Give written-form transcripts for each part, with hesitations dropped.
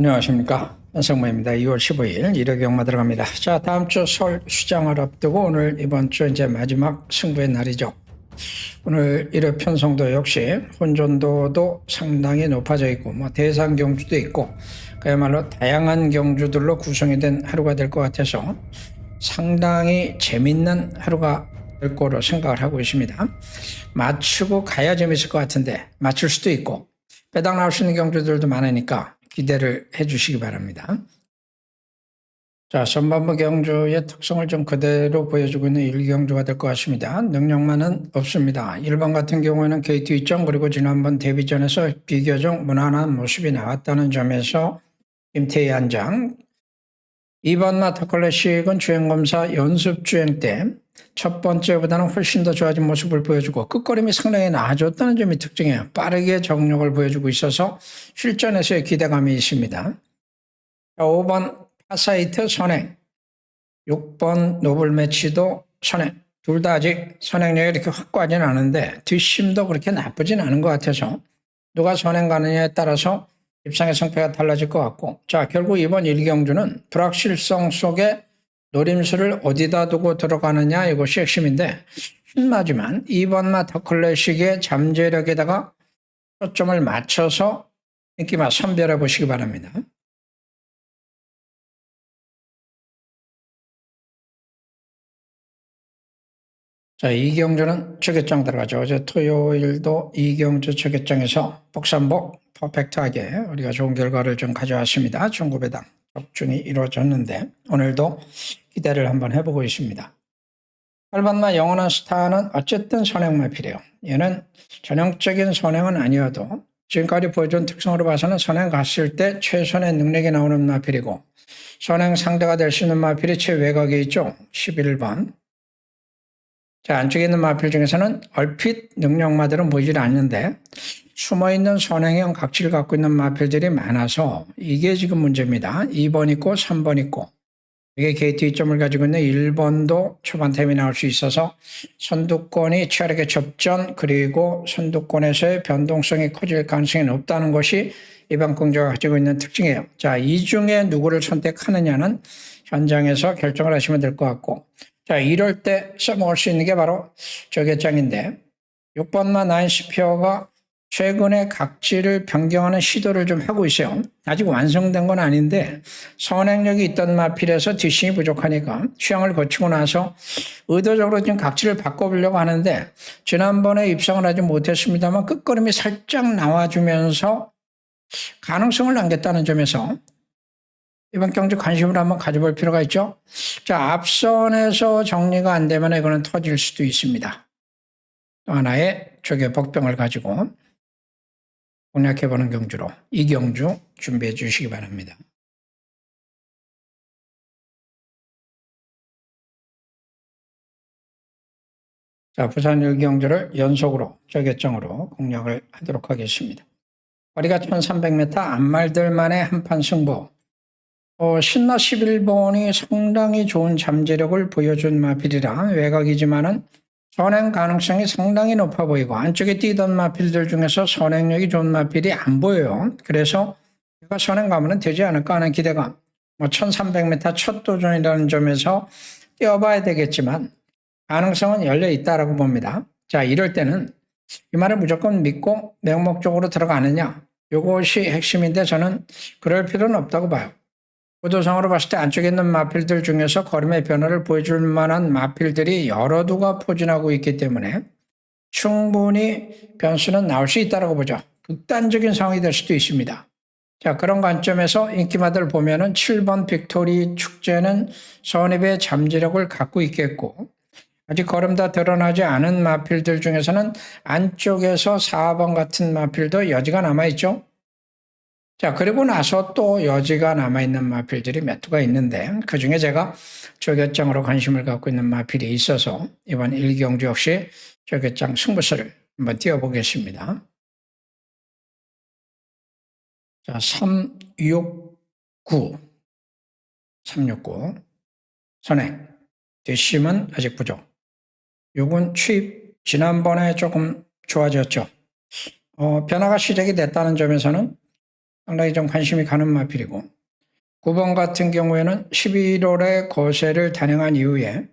안녕하십니까. 한성모입니다. 2월 15일 일요경마 들어갑니다. 자, 다음 주 설 휴장을 앞두고 오늘 이번 주 이제 마지막 승부의 날이죠. 오늘 일요 편성도 역시 혼전도도 상당히 높아져 있고 대상 경주도 있고 그야말로 다양한 경주들로 구성이 된 하루가 될 것 같아서 상당히 재밌는 하루가 될 거로 생각을 하고 있습니다. 맞추고 가야 재밌을 것 같은데 맞출 수도 있고 배당 나올 수 있는 경주들도 많으니까 기대를 해 주시기 바랍니다. 자, 선반부 경주의 특성을 좀 그대로 보여주고 있는 1경주가 될 것 같습니다. 능력만은 없습니다. 1번 같은 경우에는 게이트 위점 그리고 지난번 데뷔전에서 비교적 무난한 모습이 나왔다는 점에서 김태희 한 장. 2번 마터클래식은 주행검사 연습주행 때 첫 번째보다는 훨씬 더 좋아진 모습을 보여주고 끝걸음이 상당히 나아졌다는 점이 특징이에요. 빠르게 정력을 보여주고 있어서 실전에서의 기대감이 있습니다. 5번 파사이트 선행, 6번 노블매치도 선행. 둘 다 아직 선행력이 이렇게 확고하진 않은데 뒷심도 그렇게 나쁘진 않은 것 같아서 누가 선행 가느냐에 따라서 입상의 성패가 달라질 것 같고, 자, 결국 이번 1경주는 불확실성 속에 노림수를 어디다 두고 들어가느냐 이것이 핵심인데 신마지만 2번 마터클래식의 잠재력에다가 초점을 맞춰서 인기마 선별해 보시기 바랍니다. 자, 이경주는 저격장 들어가죠. 어제 토요일도 이경주 저격장에서 복삼복 퍼펙트하게 우리가 좋은 결과를 좀 가져왔습니다. 중고배당 적중이 이루어졌는데 오늘도 기대를 한번 해보고 있습니다. 8번마 영원한 스타는 어쨌든 선행마필이에요. 얘는 전형적인 선행은 아니어도 지금까지 보여준 특성으로 봐서는 선행 갔을 때 최선의 능력이 나오는 마필이고 선행 상대가 될 수 있는 마필이 최외곽에 있죠. 11번. 자, 안쪽에 있는 마필 중에서는 얼핏 능력마들은 보이질 않는데 숨어있는 선행형 각질을 갖고 있는 마필들이 많아서 이게 지금 문제입니다. 2번 있고 3번 있고 이게 게이트 이점을 가지고 있는 1번도 초반 템이 나올 수 있어서 선두권이 치열하게 접전 그리고 선두권에서의 변동성이 커질 가능성이 높다는 것이 이번 공조가 가지고 있는 특징이에요. 자, 이 중에 누구를 선택하느냐는 현장에서 결정을 하시면 될 것 같고, 자, 이럴 때 써먹을 수 있는 게 바로 저격장인데 6번마 나인스피어가 최근에 각질을 변경하는 시도를 좀 하고 있어요. 아직 완성된 건 아닌데 선행력이 있던 마필에서 뒷심이 부족하니까 취향을 거치고 나서 의도적으로 지금 각질을 바꿔보려고 하는데 지난번에 입상을 하지 못했습니다만 끝걸음이 살짝 나와주면서 가능성을 남겼다는 점에서 이번 경주 관심을 한번 가져볼 필요가 있죠. 자, 앞선에서 정리가 안 되면 이거는 터질 수도 있습니다. 또 하나의 조개 복병을 가지고 공략해보는 경주로 이 경주 준비해 주시기 바랍니다. 자, 부산 1경주를 연속으로 저격정으로 공략을 하도록 하겠습니다. 거리가 1300m 앞말들만의 한판 승부. 신나 11번이 상당히 좋은 잠재력을 보여준 마필이라 외곽이지만은 선행 가능성이 상당히 높아 보이고 안쪽에 뛰던 마필들 중에서 선행력이 좋은 마필이 안 보여요. 그래서 제가 선행 가면 되지 않을까 하는 기대감. 1300m 첫 도전이라는 점에서 뛰어봐야 되겠지만 가능성은 열려 있다라고 봅니다. 자, 이럴 때는 이 말을 무조건 믿고 맹목적으로 들어가느냐 이것이 핵심인데 저는 그럴 필요는 없다고 봐요. 구도상으로 봤을 때 안쪽에 있는 마필들 중에서 걸음의 변화를 보여줄 만한 마필들이 여러 두가 포진하고 있기 때문에 충분히 변수는 나올 수 있다고 보죠. 극단적인 상황이 될 수도 있습니다. 자, 그런 관점에서 인기마들 보면은 7번 빅토리 축제는 선입의 잠재력을 갖고 있겠고 아직 걸음 다 드러나지 않은 마필들 중에서는 안쪽에서 4번 같은 마필도 여지가 남아있죠. 자, 그리고 나서 또 여지가 남아있는 마필들이 몇 두가 있는데 그중에 제가 저격장으로 관심을 갖고 있는 마필이 있어서 이번 1경주 역시 저격장 승부수를 한번 띄워보겠습니다. 자, 369 선행 뒷심은 아직 부족. 요건 취입 지난번에 조금 좋아졌죠. 변화가 시작이 됐다는 점에서는 상당히 좀 관심이 가는 마필이고 9번 같은 경우에는 11월에 거세를 단행한 이후에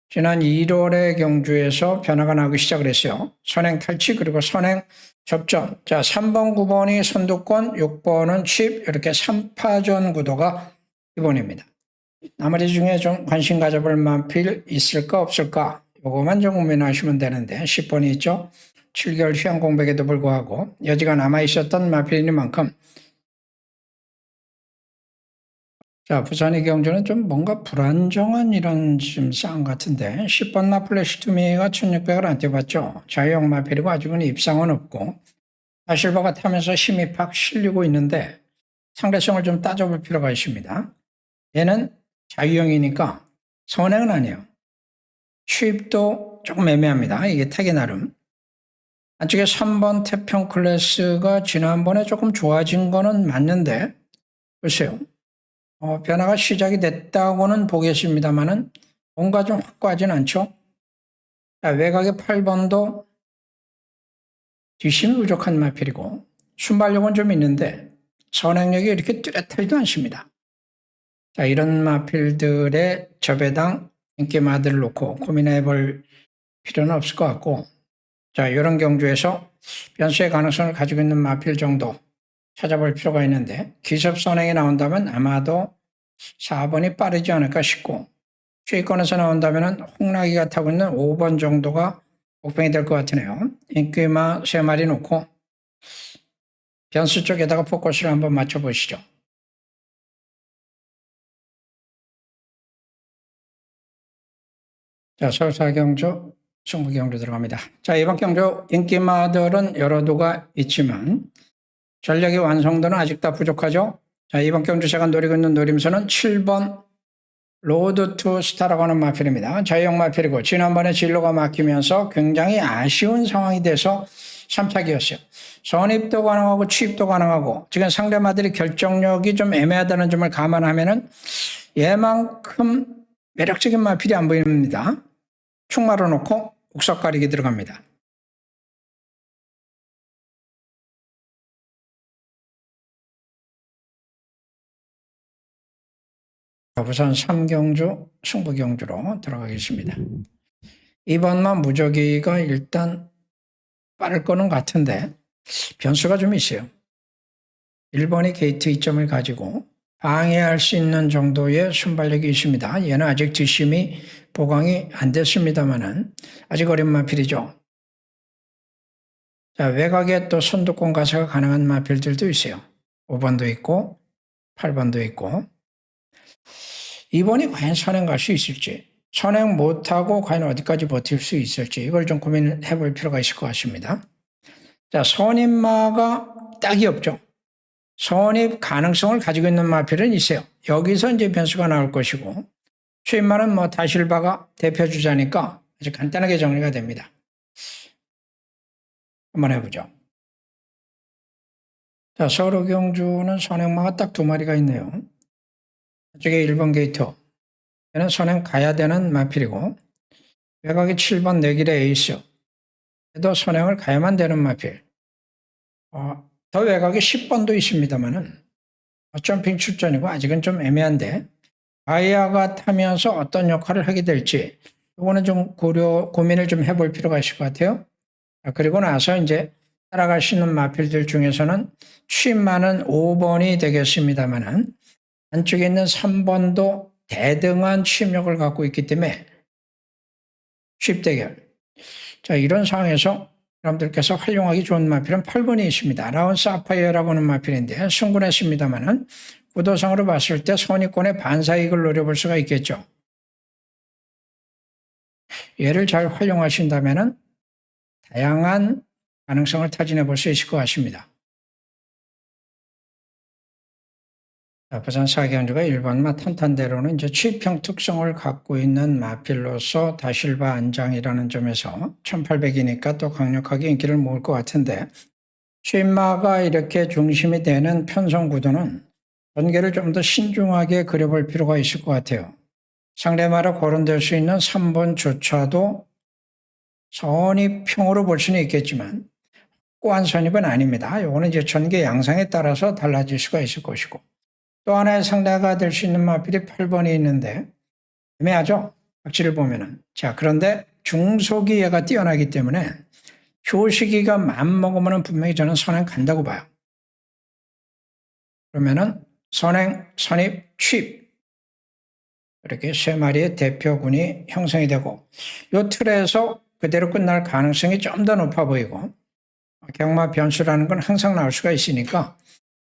지난 1월에 경주에서 변화가 나기 시작을 했어요. 선행 탈취 그리고 선행 접전. 자, 3번, 9번이 선두권, 6번은 칩 이렇게 3파전 구도가 기본입니다. 나머지 중에 좀 관심 가져볼 마필 있을까 없을까 요거만 좀 고민하시면 되는데 10번이 있죠. 7개월 휴양 공백에도 불구하고 여지가 남아있었던 마필이니만큼 자, 부산의 경주는 좀 뭔가 불안정한 이런 좀 싸움 같은데 10번 마플래시 투미가 1600을 안 뛰어봤죠. 자유형 마필이고 아직은 입상은 없고 다실바가 타면서 힘이 팍 실리고 있는데 상대성을 좀 따져볼 필요가 있습니다. 얘는 자유형이니까 선행은 아니에요. 취입도 조금 애매합니다. 이게 택이 나름. 안쪽에 3번 태평 클래스가 지난번에 조금 좋아진 거는 맞는데 글쎄요. 변화가 시작이 됐다고는 보겠습니다만은 뭔가 좀 확고하진 않죠. 자, 외곽의 8번도 뒷심이 부족한 마필이고 순발력은 좀 있는데 선행력이 이렇게 뚜렷하지도 않습니다. 자, 이런 마필들의 저배당 인기마들을 놓고 고민해 볼 필요는 없을 것 같고 자, 이런 경주에서 변수의 가능성을 가지고 있는 마필 정도 찾아볼 필요가 있는데 기습 선행이 나온다면 아마도 4번이 빠르지 않을까 싶고 최위권에서 나온다면 홍락이가 타고 있는 5번 정도가 복병이 될 것 같으네요. 인기마 3마리 놓고 변수 쪽에다가 포커스를 한번 맞춰보시죠. 자, 서울사경주, 충북경주 들어갑니다. 자, 이번 경주 인기마들은 여러 도가 있지만 전략의 완성도는 아직 다 부족하죠. 자, 이번 경주 제가 노리고 있는 노림수는 7번 로드 투 스타라고 하는 마필입니다. 자유형 마필이고 지난번에 진로가 막히면서 굉장히 아쉬운 상황이 돼서 3차기였어요. 선입도 가능하고 취입도 가능하고 지금 상대마들이 결정력이 좀 애매하다는 점을 감안하면은 얘만큼 매력적인 마필이 안 보입니다. 충마로 놓고 옥석 가리기 들어갑니다. 부산 3경주, 충북경주로 들어가겠습니다. 2번만 무적기가 일단 빠를 거는 같은데 변수가 좀 있어요. 1번이 게이트 2점을 가지고 방해할 수 있는 정도의 순발력이 있습니다. 얘는 아직 뒷심이 보강이 안 됐습니다만은 아직 어린 마필이죠. 자, 외곽에 또 선두권 가세가 가능한 마필들도 있어요. 5번도 있고 8번도 있고 2번이 과연 선행 갈 수 있을지 선행 못하고 과연 어디까지 버틸 수 있을지 이걸 좀 고민해 볼 필요가 있을 것 같습니다. 자, 선임마가 딱이 없죠. 선입 가능성을 가지고 있는 마필은 있어요. 여기서 이제 변수가 나올 것이고 최인마는 뭐 다실바가 대표 주자니까 아주 간단하게 정리가 됩니다. 한번 해보죠. 자, 서울 경주는 선행마가 딱 2마리가 있네요. 이쪽에 1번 게이트 얘는 선행 가야 되는 마필이고 외곽이 7번 내길의 에이스 얘도 선행을 가야만 되는 마필. 더 외곽에 10번도 있습니다만은 점핑 출전이고 아직은 좀 애매한데 바이아가 타면서 어떤 역할을 하게 될지 이거는 좀 고민을 좀 해볼 필요가 있을 것 같아요. 그리고 나서 이제 따라가시는 마필들 중에서는 취입만은 5번이 되겠습니다만은 안쪽에 있는 3번도 대등한 취입력을 갖고 있기 때문에 취입 대결. 자, 이런 상황에서 여러분들께서 활용하기 좋은 마필은 8번이 있습니다. 라운 사파이어라고 하는 마필인데 승분했습니다만은 구도상으로 봤을 때 선입권의 반사이익을 노려볼 수가 있겠죠. 얘를 잘 활용하신다면은 다양한 가능성을 타진해 볼 수 있을 것 같습니다. 부산 사경주가 1번마 탄탄대로는 이제 취평 특성을 갖고 있는 마필로서 다실바 안장이라는 점에서 1800이니까 또 강력하게 인기를 모을 것 같은데 취마가 이렇게 중심이 되는 편성 구도는 전개를 좀 더 신중하게 그려볼 필요가 있을 것 같아요. 상대마로 거론될 수 있는 3번조차도 선입평으로 볼 수는 있겠지만 확고한 선입은 아닙니다. 요거는 이제 전개 양상에 따라서 달라질 수가 있을 것이고, 또 하나의 상대가 될 수 있는 마필이 8번이 있는데 애매하죠? 박지를 보면은. 자, 그런데 중속이 얘가 뛰어나기 때문에 효식이가 맘먹으면 분명히 저는 선행 간다고 봐요. 그러면은 선행, 선입, 취입 이렇게 세 마리의 대표군이 형성이 되고 이 틀에서 그대로 끝날 가능성이 좀 더 높아 보이고 경마 변수라는 건 항상 나올 수가 있으니까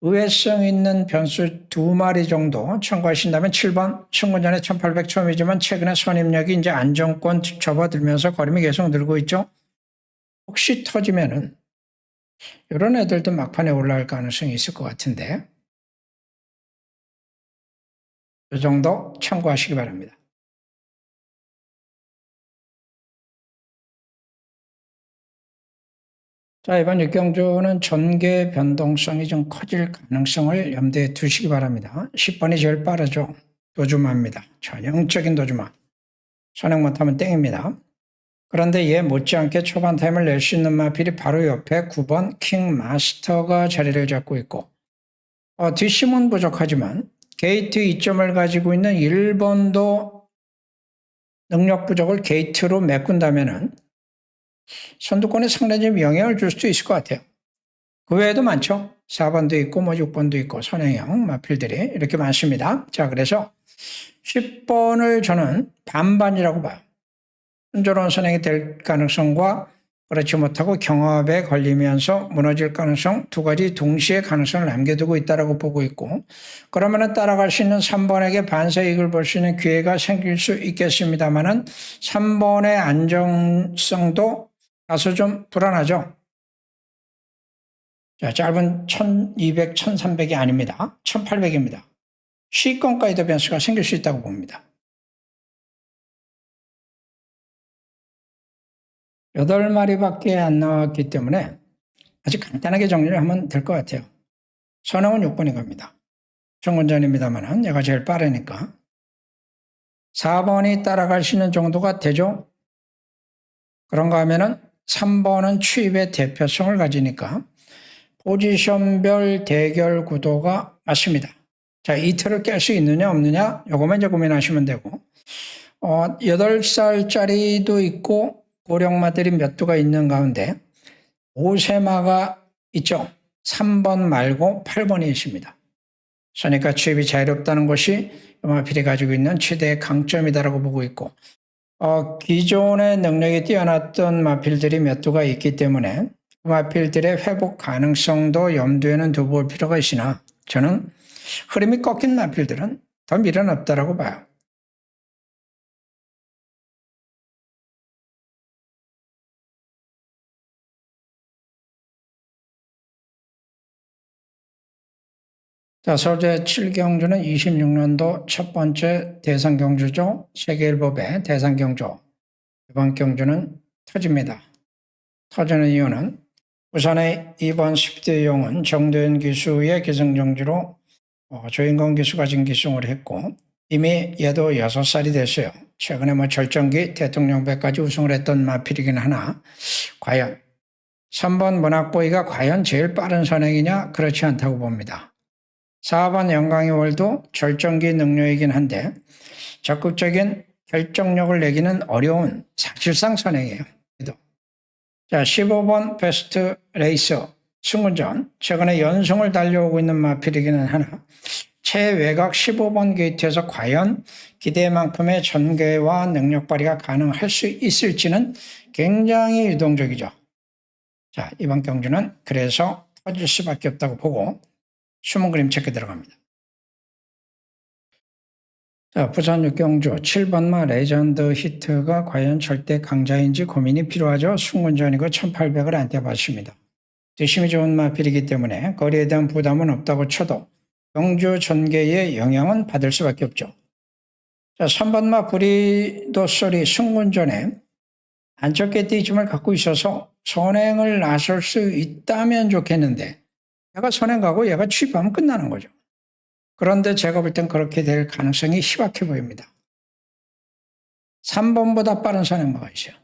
의외성 있는 변수 두 마리 정도 참고하신다면 7번 승문전에 1800 처음이지만 최근에 선입력이 이제 안정권 접어들면서 거림이 계속 늘고 있죠. 혹시 터지면은 이런 애들도 막판에 올라갈 가능성이 있을 것 같은데 이 정도 참고하시기 바랍니다. 자, 이번 육경주는 전개 변동성이 좀 커질 가능성을 염두에 두시기 바랍니다. 10번이 제일 빠르죠. 도주마입니다. 전형적인 도주마. 선행 못하면 땡입니다. 그런데 얘 못지않게 초반 타임을 낼 수 있는 마필이 바로 옆에 9번 킹마스터가 자리를 잡고 있고 뒷심은 부족하지만 게이트 2점을 가지고 있는 1번도 능력 부족을 게이트로 메꾼다면 선두권에 상당히 영향을 줄 수도 있을 것 같아요. 그 외에도 많죠. 4번도 있고 6번도 있고 선행형 마필들이 이렇게 많습니다. 자, 그래서 10번을 저는 반반이라고 봐요. 순조로운 선행이 될 가능성과 그렇지 못하고 경합에 걸리면서 무너질 가능성 두 가지 동시에 가능성을 남겨두고 있다고 보고 있고 그러면 따라갈 수 있는 3번에게 반사 이익을 볼 수 있는 기회가 생길 수 있겠습니다만은 3번의 안정성도 다소 좀 불안하죠. 자, 짧은 1200, 1300이 아닙니다. 1800입니다. 시권까지도 변수가 생길 수 있다고 봅니다. 8마리밖에 안 나왔기 때문에 아주 간단하게 정리를 하면 될 것 같아요. 선행은 6번이 갑니다. 정군전입니다만 얘가 제일 빠르니까. 4번이 따라갈 수 있는 정도가 되죠. 그런가 하면은 3번은 취입의 대표성을 가지니까 포지션별 대결 구도가 맞습니다. 자, 이 틀을 깰 수 있느냐 없느냐 요거만 이제 고민하시면 되고 8살짜리도 있고 고령마들이 몇 두가 있는 가운데 5세마가 있죠. 3번 말고 8번이 있습니다. 그러니까 취입이 자유롭다는 것이 마필이 가지고 있는 최대의 강점이다라고 보고 있고 기존의 능력이 뛰어났던 마필들이 몇 두가 있기 때문에 그 마필들의 회복 가능성도 염두에는 두볼 필요가 있으나 저는 흐름이 꺾인 마필들은 더 미련 없다라고 봐요. 자, 서재 7경주는 26년도 첫 번째 대상경주죠. 세계일보배 대상경주. 이번 경주는 터집니다. 터지는 이유는 부산의 2번 10대용은 정도현 기수의 기승전주로 조인건 기수가 진기승을 했고 이미 얘도 6살이 됐어요. 최근에 절정기 대통령배까지 우승을 했던 마필이긴 하나 과연 3번 문학보이가 과연 제일 빠른 선행이냐? 그렇지 않다고 봅니다. 4번 영광의 월도 절정기 능력이긴 한데 적극적인 결정력을 내기는 어려운 사실상 선행이에요. 자, 15번 베스트 레이서 승문전 최근에 연승을 달려오고 있는 마필이기는 하나 최외곽 15번 게이트에서 과연 기대만큼의 전개와 능력 발휘가 가능할 수 있을지는 굉장히 유동적이죠. 자, 이번 경주는 그래서 터질 수밖에 없다고 보고 숨은 그림 체크 들어갑니다. 자, 부산 육경주 7번마 레전드 히트가 과연 절대 강자인지 고민이 필요하죠. 승문전이고 1800을 안 떼봤습니다. 뒷심이 좋은 마필이기 때문에 거리에 대한 부담은 없다고 쳐도 경주 전개의 영향은 받을 수밖에 없죠. 자, 3번마 브리도소리 승문전에 안쪽에 띠짐을 갖고 있어서 선행을 나설 수 있다면 좋겠는데 얘가 선행 가고 얘가 취입하면 끝나는 거죠. 그런데 제가 볼 땐 그렇게 될 가능성이 희박해 보입니다. 3번보다 빠른 선행마가 있어요.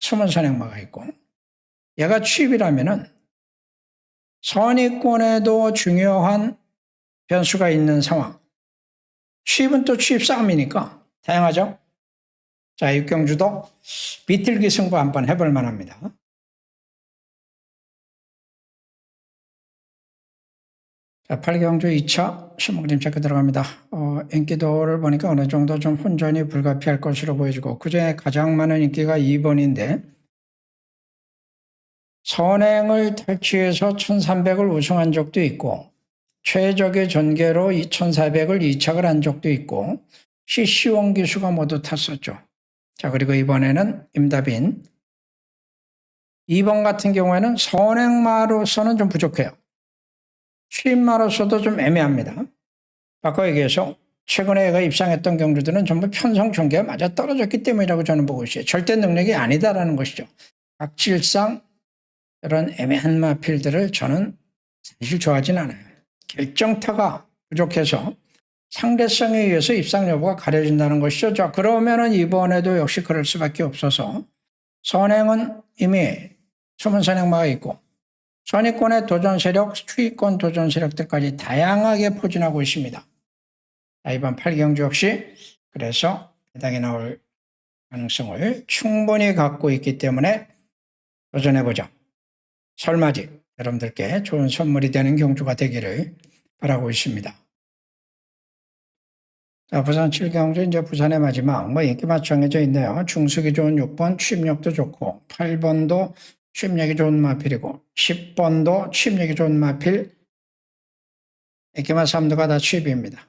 숨은 선행마가 있고 얘가 취입이라면은 선의권에도 중요한 변수가 있는 상황. 취입은 또 취입 싸움이니까 다양하죠. 자, 육경주도 비틀기 승부 한번 해볼 만합니다. 자, 8경주 2차 신목림 체크 들어갑니다. 인기도를 보니까 어느 정도 좀 혼전이 불가피할 것으로 보여지고 그중에 가장 많은 인기가 2번인데 선행을 탈취해서 1300을 우승한 적도 있고 최적의 전개로 2400을 2착을 한 적도 있고 CC원 기수가 모두 탔었죠. 자, 그리고 이번에는 임답인 2번 같은 경우에는 선행마로서는 좀 부족해요. 취입마로서도 좀 애매합니다. 바꿔 얘기해서 최근에 얘가 입상했던 경주들은 전부 편성 전개가 맞아 떨어졌기 때문이라고 저는 보고 있어요. 절대 능력이 아니다라는 것이죠. 각질상 이런 애매한 마필들을 저는 사실 좋아하진 않아요. 결정타가 부족해서 상대성에 의해서 입상 여부가 가려진다는 것이죠. 자, 그러면은 이번에도 역시 그럴 수밖에 없어서 선행은 이미 숨은 선행마가 있고 선의권의 도전 세력, 추위권 도전 세력들까지 다양하게 포진하고 있습니다. 자, 이번 8경주 역시 그래서 배당이 나올 가능성을 충분히 갖고 있기 때문에 도전해보죠. 설맞이 여러분들께 좋은 선물이 되는 경주가 되기를 바라고 있습니다. 자, 부산 7경주 이제 부산의 마지막 인기맛 정해져 있네요. 중수기 좋은 6번 취입력도 좋고 8번도 취입력이 좋은 마필이고 10번도 취입력이 좋은 마필 인기맛 3두가 다 취입입니다.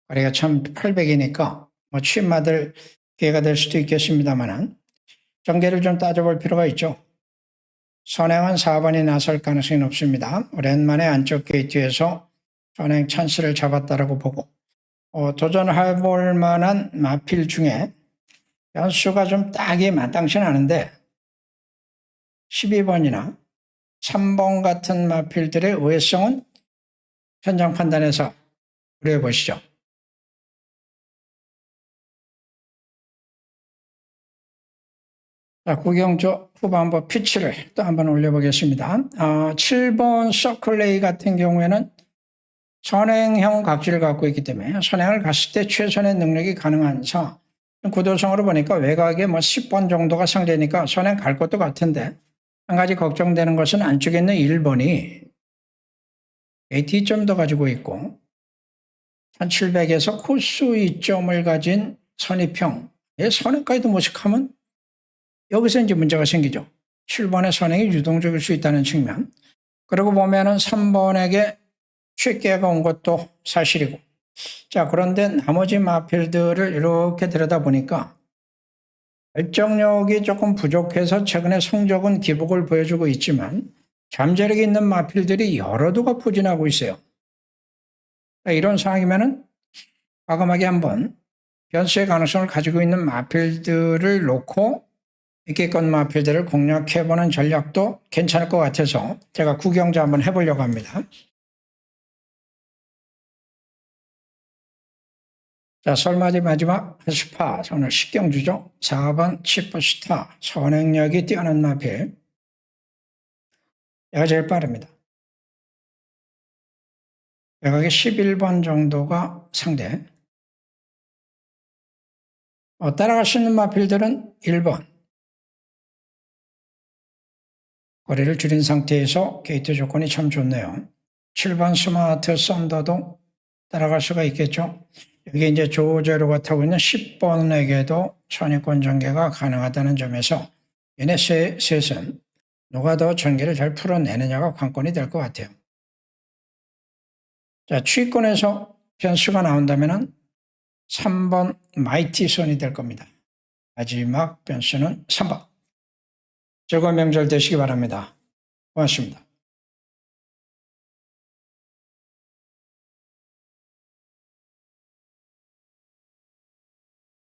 거리가 1800이니까 취입맞을 기회가 될 수도 있겠습니다만 전개를 좀 따져볼 필요가 있죠. 선행은 4번이 나설 가능성이 높습니다. 오랜만에 안쪽 게이트에서 선행 찬스를 잡았다라고 보고 도전해볼 만한 마필 중에 변수가 좀 딱이 마땅치는 않은데 12번이나 3번 같은 마필들의 의외성은 현장 판단해서 우려해 보시죠. 자, 구경조 후반부 피치를 또 한번 올려보겠습니다. 7번 서클레이 같은 경우에는 선행형 각질을 갖고 있기 때문에 선행을 갔을 때 최선의 능력이 가능한 상황. 구도성으로 보니까 외곽에 10번 정도가 상대니까 선행 갈 것도 같은데 한 가지 걱정되는 것은 안쪽에 있는 1번이 AT 2점도 가지고 있고 1700에서 코스 2점을 가진 선입형 선행까지도 모색하면 여기서 이제 문제가 생기죠. 7번의 선행이 유동적일 수 있다는 측면. 그러고 보면은 3번에게 쐐기가 온 것도 사실이고. 자, 그런데 나머지 마필들을 이렇게 들여다보니까 결정력이 조금 부족해서 최근에 성적은 기복을 보여주고 있지만 잠재력이 있는 마필들이 여러 두가 포진하고 있어요. 이런 상황이면은 과감하게 한번 변수의 가능성을 가지고 있는 마필들을 놓고 인기권 마필들을 공략해보는 전략도 괜찮을 것 같아서 제가 구경자 한번 해보려고 합니다. 자, 설맞이 마지막 스파 오늘 10경주죠. 4번 치프스타 선행력이 뛰어난 마필. 얘가 제일 빠릅니다. 외곽에 11번 정도가 상대. 따라갈 수 있는 마필들은 1번. 거리를 줄인 상태에서 게이트 조건이 참 좋네요. 7번 스마트 썬더도 따라갈 수가 있겠죠. 여기 이제 조제로가 타고 있는 10번에게도 선의권 전개가 가능하다는 점에서 얘네 셋은 누가 더 전개를 잘 풀어내느냐가 관건이 될 것 같아요. 자, 추위권에서 변수가 나온다면 3번 마이티 선이 될 겁니다. 마지막 변수는 3번. 즐거운 명절 되시기 바랍니다. 고맙습니다.